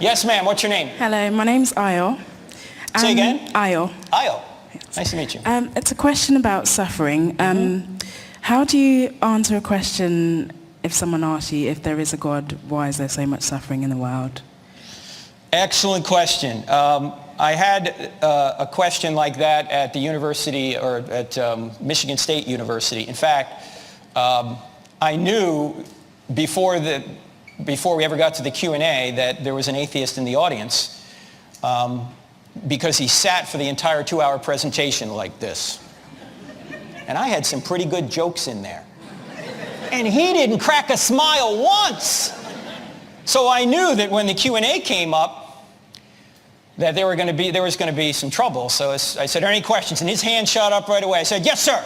Yes, ma'am. What's your name? Hello, my name's Ayo. Say again? Ayo. Ayo. Nice to meet you. It's a question about suffering. How do you answer a question if someone asks you, if there is a God, why is there so much suffering in the world? Excellent question. I had a question like that at the university, or at Michigan State University. In fact, I knew before we ever got to the Q&A that there was an atheist in the audience, because he sat for the entire 2-hour presentation like this. And I had some pretty good jokes in there. And he didn't crack a smile once. So I knew that when the Q&A came up, that there was going to be some trouble. So I said, are there any questions? And his hand shot up right away. I said, yes, sir.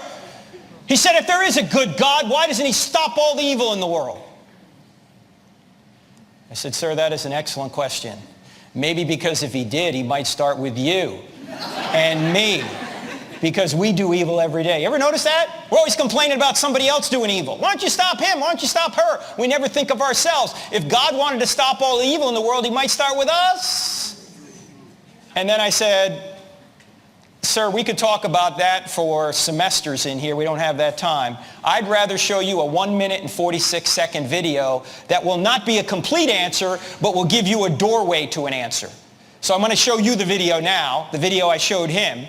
He said, if there is a good God, why doesn't he stop all the evil in the world? I said, sir, that is an excellent question. Maybe because if he did, he might start with you and me, because we do evil every day. You ever notice that? We're always complaining about somebody else doing evil. Why don't you stop him? Why don't you stop her? We never think of ourselves. If God wanted to stop all the evil in the world, he might start with us. And then I said, sir, we could talk about that for semesters in here. We don't have that time. I'd rather show you a 1 minute and 46-second video that will not be a complete answer, but will give you a doorway to an answer. So I'm going to show you the video now, the video I showed him,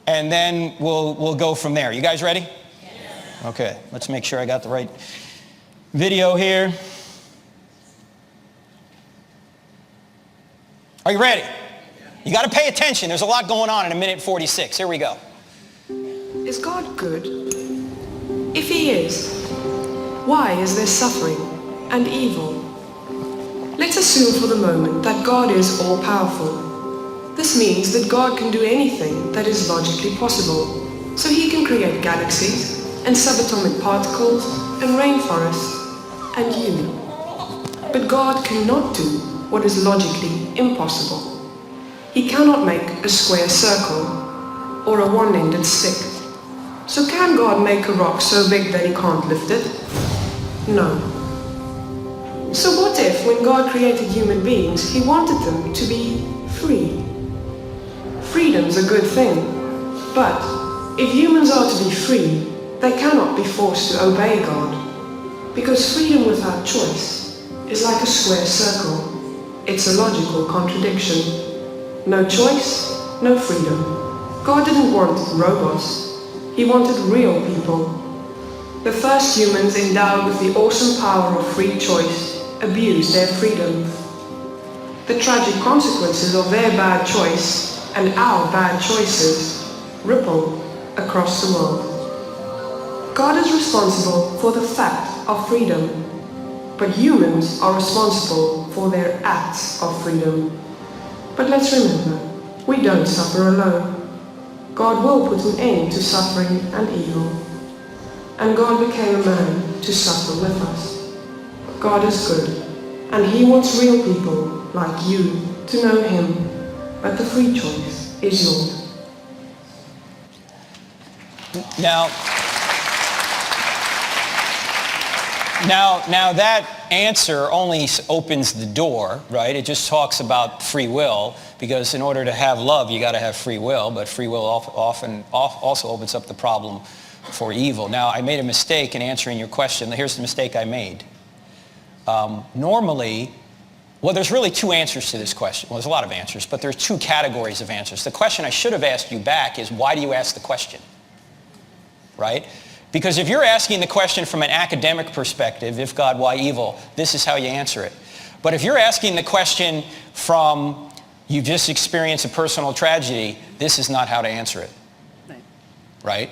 and then we'll go from there. You guys ready? Yes. Okay, let's make sure I got the right video here. Are you ready? You got to pay attention. There's a lot going on in 1 minute 46. Here we go. Is God good? If he is, why is there suffering and evil? Let's assume for the moment that God is all-powerful. This means that God can do anything that is logically possible. So he can create galaxies and subatomic particles and rainforests and you. But God cannot do what is logically impossible. He cannot make a square circle or a one-ended stick. So can God make a rock so big that he can't lift it? No. So what if, when God created human beings, he wanted them to be free? Freedom's a good thing, but if humans are to be free, they cannot be forced to obey God. Because freedom without choice is like a square circle. It's a logical contradiction. No choice, no freedom. God didn't want robots. He wanted real people. The first humans endowed with the awesome power of free choice abused their freedom. The tragic consequences of their bad choice and our bad choices ripple across the world. God is responsible for the fact of freedom, but humans are responsible for their acts of freedom. But let's remember, we don't suffer alone. God will put an end to suffering and evil. And God became a man to suffer with us. God is good, and he wants real people like you to know him, but the free choice is yours. Now that answer only opens the door, right? It just talks about free will, because in order to have love, you got to have free will, but free will often also opens up the problem for evil. Now, I made a mistake in answering your question. Here's the mistake I made. Normally, well, there's really two answers to this question. Well, there's a lot of answers, but there's two categories of answers. The question I should have asked you back is, why do you ask the question? Right? Because if you're asking the question from an academic perspective, if God, why evil, this is how you answer it. But if you're asking the question from, you've just experienced a personal tragedy, this is not how to answer it. Right?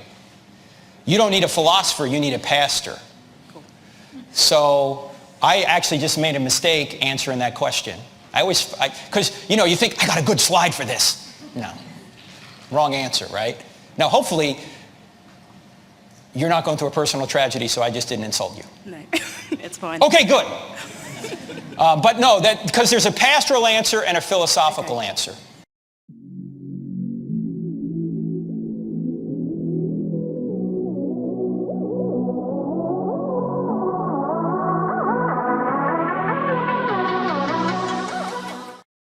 You don't need a philosopher, you need a pastor. Cool. So I actually just made a mistake answering that question. Because, you think, I got a good slide for this. No. Wrong answer, right? Now, hopefully, you're not going through a personal tragedy, so I just didn't insult you. No, it's fine. Okay, good. But no, because there's a pastoral answer and a philosophical answer.